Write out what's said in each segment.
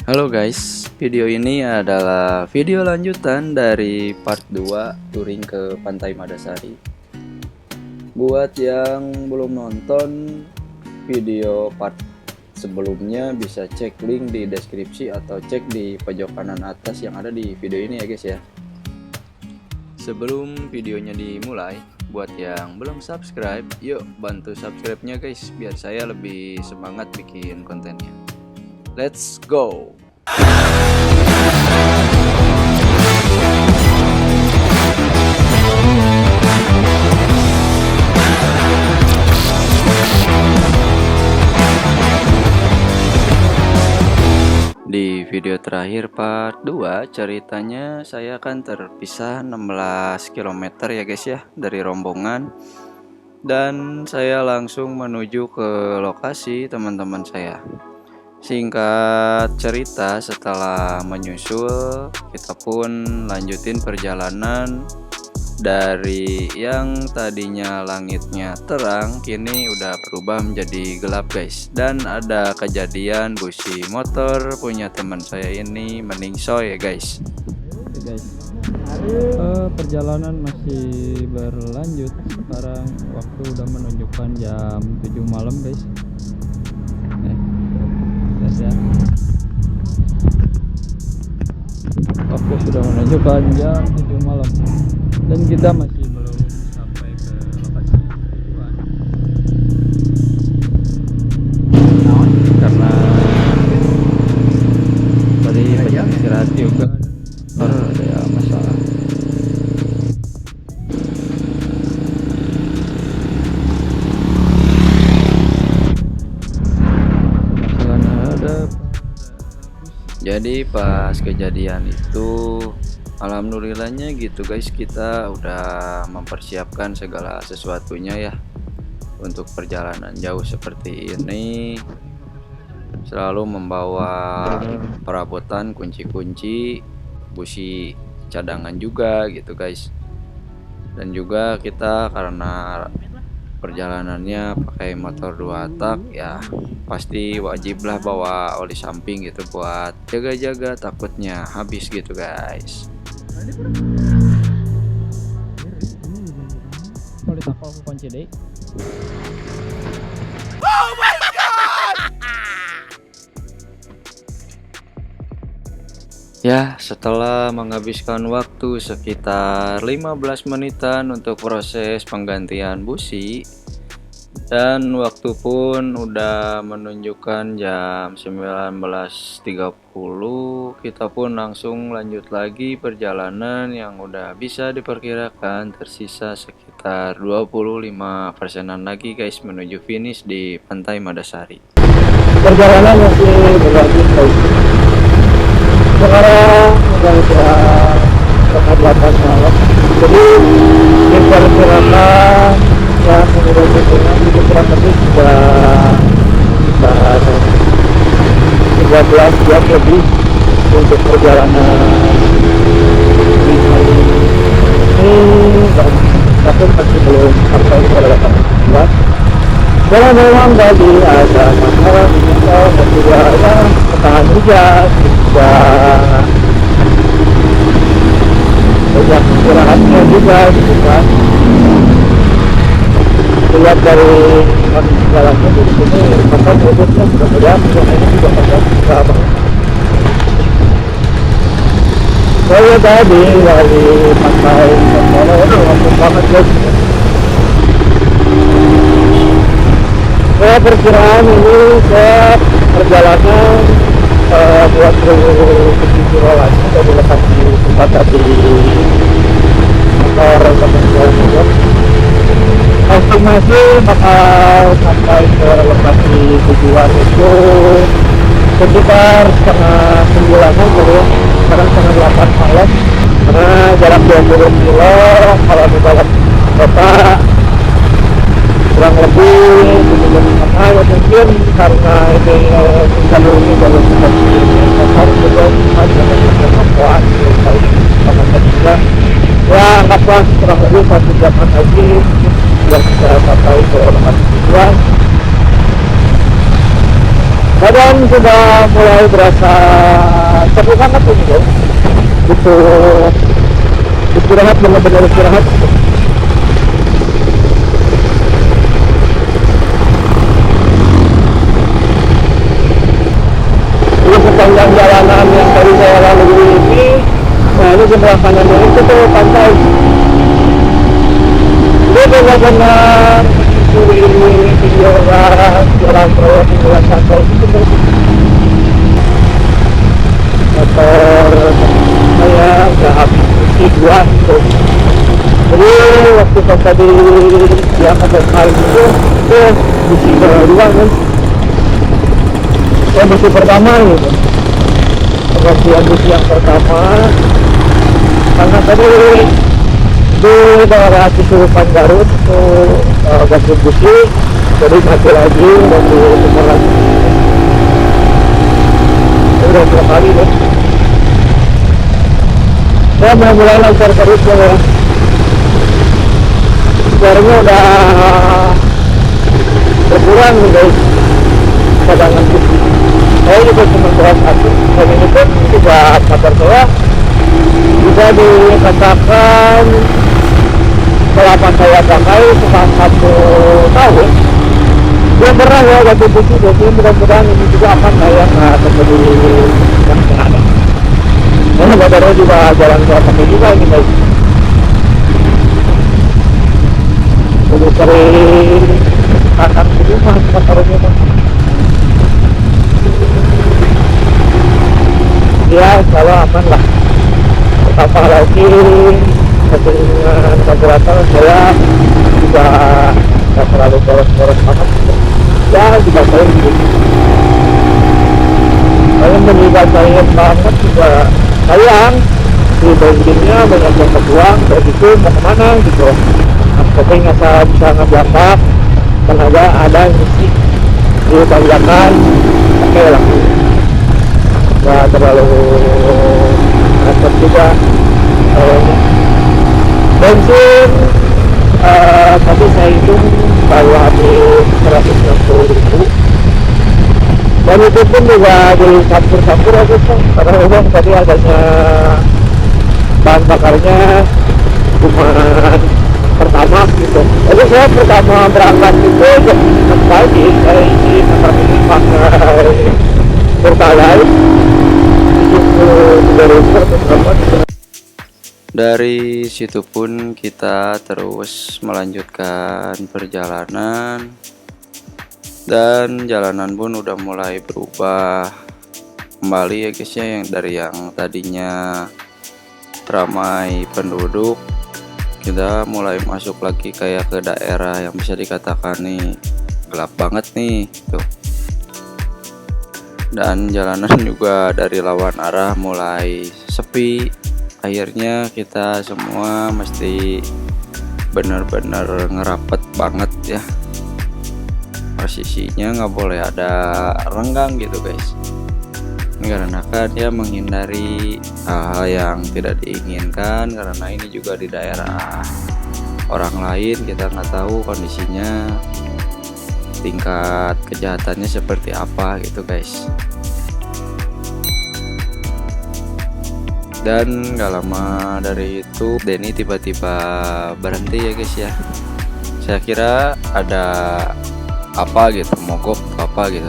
Halo guys, video ini adalah video lanjutan dari part 2 touring ke Pantai Madasari. Buat yang belum nonton video part sebelumnya bisa cek link di deskripsi atau cek di pojok kanan atas yang ada di video ini ya guys ya. Sebelum videonya dimulai, buat yang belum subscribe, yuk bantu subscribe-nya guys biar saya lebih semangat bikin kontennya. Let's go. Di video terakhir part 2 ceritanya saya akan terpisah 16 km ya guys ya dari rombongan, dan saya langsung menuju ke lokasi teman-teman saya. Singkat cerita, setelah menyusul kita pun lanjutin perjalanan dari yang tadinya langitnya terang kini udah berubah menjadi gelap guys. Dan ada kejadian busi motor punya teman saya ini meningsoy ya guys. Oke guys, perjalanan masih berlanjut. Sekarang waktu udah menunjukkan jam 7 malam guys. Ya. Waktu sudah menunjukkan jam 7 malam dan kita masih belum sampai ke lokasi tujuan karena tadi banyak istirahat juga. Ada masalah. Jadi pas kejadian itu alhamdulillahnya gitu guys, kita udah mempersiapkan segala sesuatunya ya untuk perjalanan jauh seperti ini. Selalu membawa perabotan, kunci-kunci, busi cadangan juga gitu guys. Dan juga kita karena perjalanannya pakai motor 2 tak ya, pasti wajiblah bawa oli samping gitu buat jaga-jaga takutnya habis gitu guys. Kalau tak aku kunci deh. Oh my god! Ya, setelah menghabiskan waktu sekitar 15 menitan untuk proses penggantian busi, dan waktu pun udah menunjukkan jam 19.30, kita pun langsung lanjut lagi perjalanan yang udah bisa diperkirakan tersisa sekitar 25%-an lagi guys menuju finish di Pantai Madasari. Perjalanan masih berlanjut guys. Sekarang udah setengah 8 malam, jadi diperkirakan yang menurut hitungan itu kurang lebih sudah 13 jam lebih untuk perjalanan ini, dan tapi masih belum sampai ke lokasi tujuan. Kalau memang tadi ada masalah atau juga ya ketahan hujan, juga banyak istirahatnya juga gitu kan. Lihat dari kondisi jalannya di sini, maka mobilnya mudah-mudahan ini juga akan bisa banget. Saya tadi dari pantai Solo itu langsung banget guys. Saya perkiraan ini saya perjalanan buat ke Suro lagi dari lokasi tempat tadi motor kemudian juga estimasi bakal sampai ke lokasi tujuan itu sekitar setengah 9-an baru, sekarang setengah 8 malam karena jarak 20 kilo kalau di dalam kota kurang lebih 75 ya mungkin, karena ini jalur ini baru seperti motor juga ada kemampuan sama juga ya, anggaplah kurang lebih 1 jaman lagi yang bisa sampai ke lokasi tujuan. Badan sekarang sudah mulai berasa sepi banget ini guys. Butuh istirahat, benar-benar istirahat. Ini sepanjang jalanan yang tadi saya lalui ini, nah ini sebelah kanannya itu tuh pantai. Ini benar-benar ini video jalan proyek jalan pantai itu tuh. Motor saya udah habis isi 2 gitu. Jadi waktu pas tadi yang ada kali itu isi 2 kan. Saya busi pertama gitu. Pengertian busi yang pertama karena tadi di daerah Cisurupan Garut itu ganti busi, jadi mati lagi dan ditukar lagi. Udah 2 kali deh. Saya mulai lancar terus ya. Sebenarnya udah berkurang nih guys cadangan busi. Saya juga cuma bawa 1, dan ini pun juga motor saya bisa dikatakan selama saya pakai cuma 1 tahun. Dia pernah ya ganti busi, jadi mudah-mudahan ini juga akan kayak terjadi yang ada. Karena motornya juga jalan saya pakai juga ini guys. Udah sering kanan di rumah motornya kan. Ya kalau aman lah. Pertama lagi dengan karburator saya juga nggak terlalu boros-boros banget. Ya juga saya gitu. Saya sayang banget juga sayang di bensinnya banyak yang terbuang kayak gitu, mau kemana gitu. Tapi nggak bisa ngebelakang tenaga ada yang isi di tanjakan oke lah, nggak terlalu repot juga. Bensin tadi saya hitung baru habis 160.000, dan itu pun juga dicampur-campur aja kan, karena memang tadi adanya bahan bakarnya cuma pertama gitu. Jadi saya pertama berangkat itu jam 6 pagi, saya isi motor ini pakai Pertalite itu 3 liter atau berapa. Dari situ pun kita terus melanjutkan perjalanan, dan jalanan pun udah mulai berubah kembali ya guys ya, yang dari yang tadinya ramai penduduk kita mulai masuk lagi kayak ke daerah yang bisa dikatakan nih gelap banget nih tuh. Dan jalanan juga dari lawan arah mulai sepi. Akhirnya kita semua mesti bener-bener ngerapet banget ya, posisinya nggak boleh ada renggang gitu guys, karena kan dia menghindari hal-hal yang tidak diinginkan, karena ini juga di daerah orang lain, kita nggak tahu kondisinya tingkat kejahatannya seperti apa gitu guys. Dan gak lama dari itu Denny tiba-tiba berhenti ya guys ya. Saya kira ada apa gitu, mogok atau apa gitu.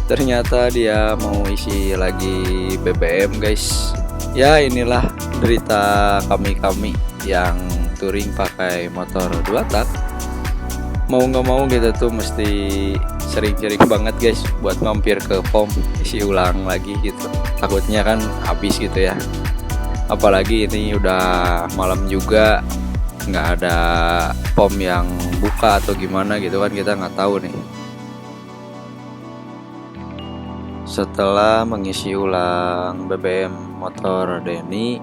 Ternyata dia mau isi lagi BBM guys. Ya inilah derita kami yang touring pakai motor 2 tak. Mau nggak mau kita tuh mesti sering-sering banget guys buat mampir ke pom isi ulang lagi gitu. Takutnya kan habis gitu ya. Apalagi ini udah malam juga, nggak ada pom yang buka atau gimana gitu kan, kita nggak tahu nih. Setelah mengisi ulang BBM motor Denny,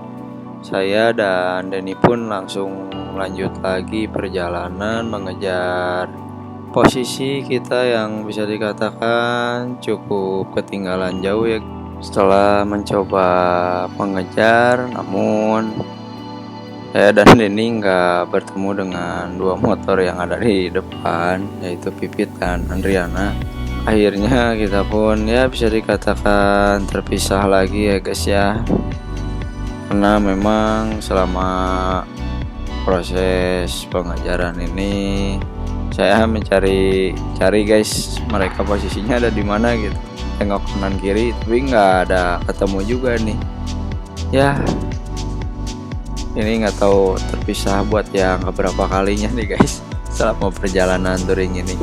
saya dan Denny pun langsung lanjut lagi perjalanan mengejar posisi kita yang bisa dikatakan cukup ketinggalan jauh ya. Setelah mencoba mengejar, namun saya dan Denny nggak bertemu dengan 2 motor yang ada di depan, yaitu Pipit dan Andriana. akhirnya kita pun ya bisa dikatakan terpisah lagi ya guys ya, karena memang selama proses pengajaran ini saya mencari guys, mereka posisinya ada di mana gitu, tengok kanan kiri tapi nggak ada ketemu juga nih ya. Ini nggak tahu terpisah buat yang keberapa kalinya nih guys selama perjalanan touring ini.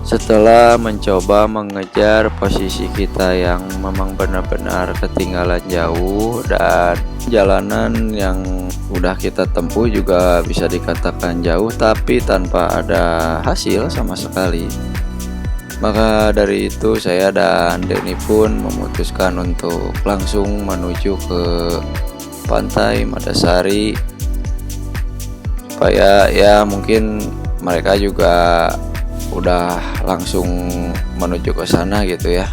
Setelah mencoba mengejar posisi kita yang memang benar-benar ketinggalan jauh, dan jalanan yang udah kita tempuh juga bisa dikatakan jauh tapi tanpa ada hasil sama sekali, maka dari itu saya dan Denny pun memutuskan untuk langsung menuju ke Pantai Madasari, supaya ya mungkin mereka juga udah langsung menuju ke sana gitu ya.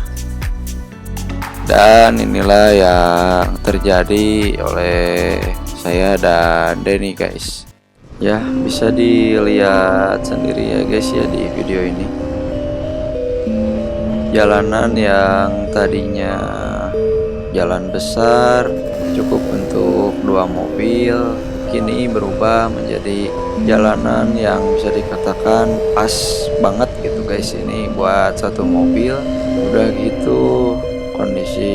Dan inilah yang terjadi oleh saya dan Denny guys. Ya bisa dilihat sendiri ya guys ya di video ini. Jalanan yang tadinya jalan besar cukup untuk 2 mobil, kini berubah menjadi jalanan yang bisa dikatakan pas banget gitu guys, ini buat 1 mobil. Udah gitu kondisi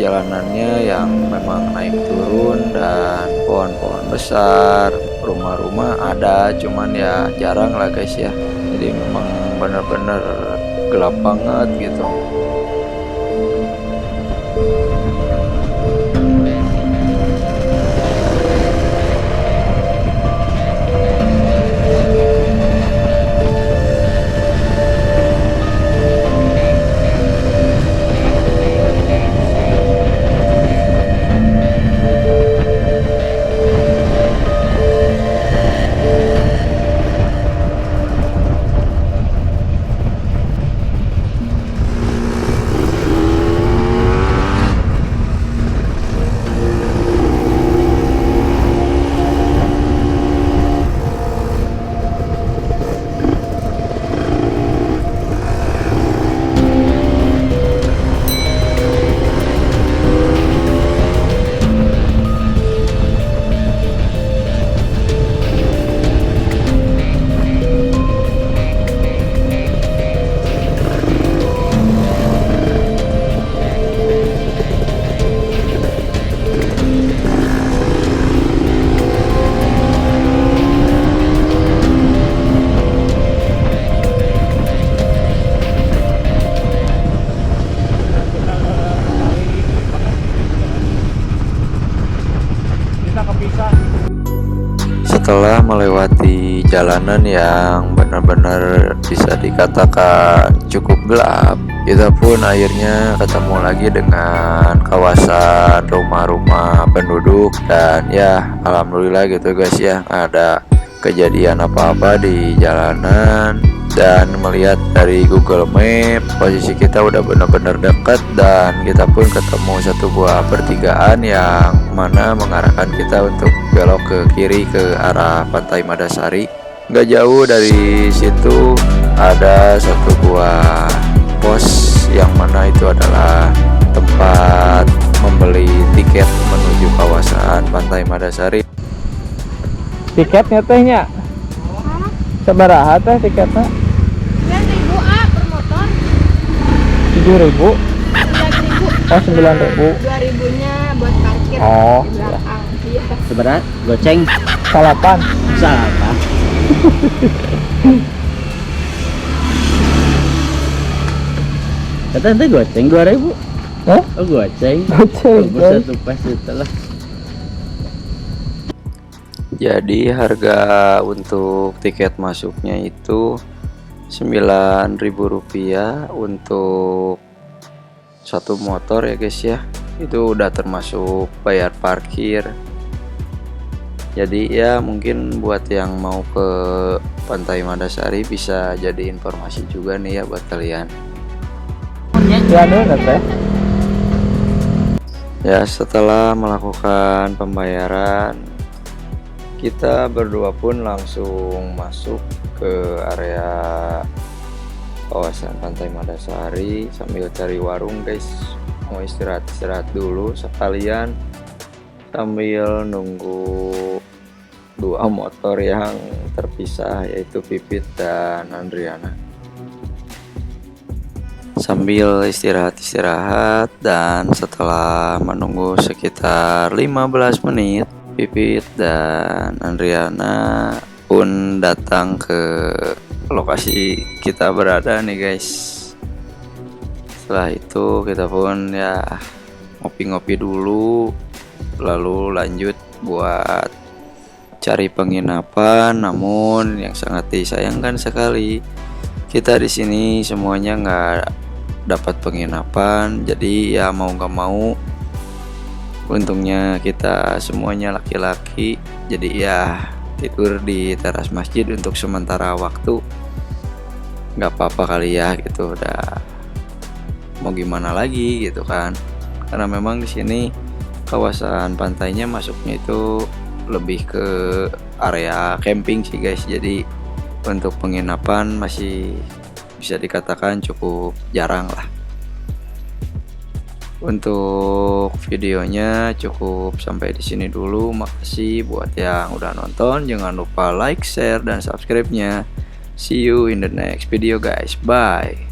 jalanannya yang memang naik turun dan pohon-pohon besar, rumah-rumah ada cuman ya jarang lah guys ya, jadi memang bener-bener gelap banget gitu. Setelah melewati jalanan yang benar-benar bisa dikatakan cukup gelap, kita pun akhirnya ketemu lagi dengan kawasan rumah-rumah penduduk. Dan ya alhamdulillah gitu guys ya, ada kejadian apa-apa di jalanan. Dan melihat dari Google Map, posisi kita udah benar-benar dekat, dan kita pun ketemu satu buah pertigaan yang mana mengarahkan kita untuk belok ke kiri ke arah Pantai Madasari. Gak jauh dari situ ada satu buah pos yang mana itu adalah tempat membeli tiket menuju kawasan Pantai Madasari. Tiketnya tehnya sabaraha teh tiketnya? 9.000 per motor. 7.000. 9.000. Oh 9.000. 2.000-nya buat parkir Oh, di belakang. Iya. Seberat goceng Salapan. salah apa? Kata ente goceng 2.000. Hah? Oh goceng. Goceng, Bagus kan? satu pas itu lah. Jadi harga untuk tiket masuknya itu Rp9.000 untuk satu motor ya guys ya. Itu udah termasuk bayar parkir. Jadi ya mungkin buat yang mau ke Pantai Madasari bisa jadi informasi juga nih ya buat kalian. Ya ada teh. Ya setelah melakukan pembayaran, kita berdua pun langsung masuk ke area kawasan Pantai Madasari sambil cari warung guys. Mau istirahat dulu sekalian sambil nunggu dua motor yang terpisah, yaitu Pipit dan Andriana. Sambil istirahat dan setelah menunggu sekitar 15 menit, Pipit dan Andriana pun datang ke lokasi kita berada nih guys. Setelah itu kita pun ya ngopi-ngopi dulu, lalu lanjut buat cari penginapan. Namun yang sangat disayangkan sekali, kita di sini semuanya nggak dapat penginapan. Jadi ya mau nggak mau, untungnya kita semuanya laki-laki, jadi ya tidur di teras masjid untuk sementara waktu. Nggak apa-apa kali ya gitu, udah mau gimana lagi gitu kan, karena memang di sini kawasan pantainya masuknya itu lebih ke area camping sih guys. Jadi untuk penginapan masih bisa dikatakan cukup jarang lah. Untuk videonya cukup sampai di sini dulu. Makasih buat yang udah nonton. Jangan lupa like, share, dan subscribe-nya. See you in the next video guys. Bye.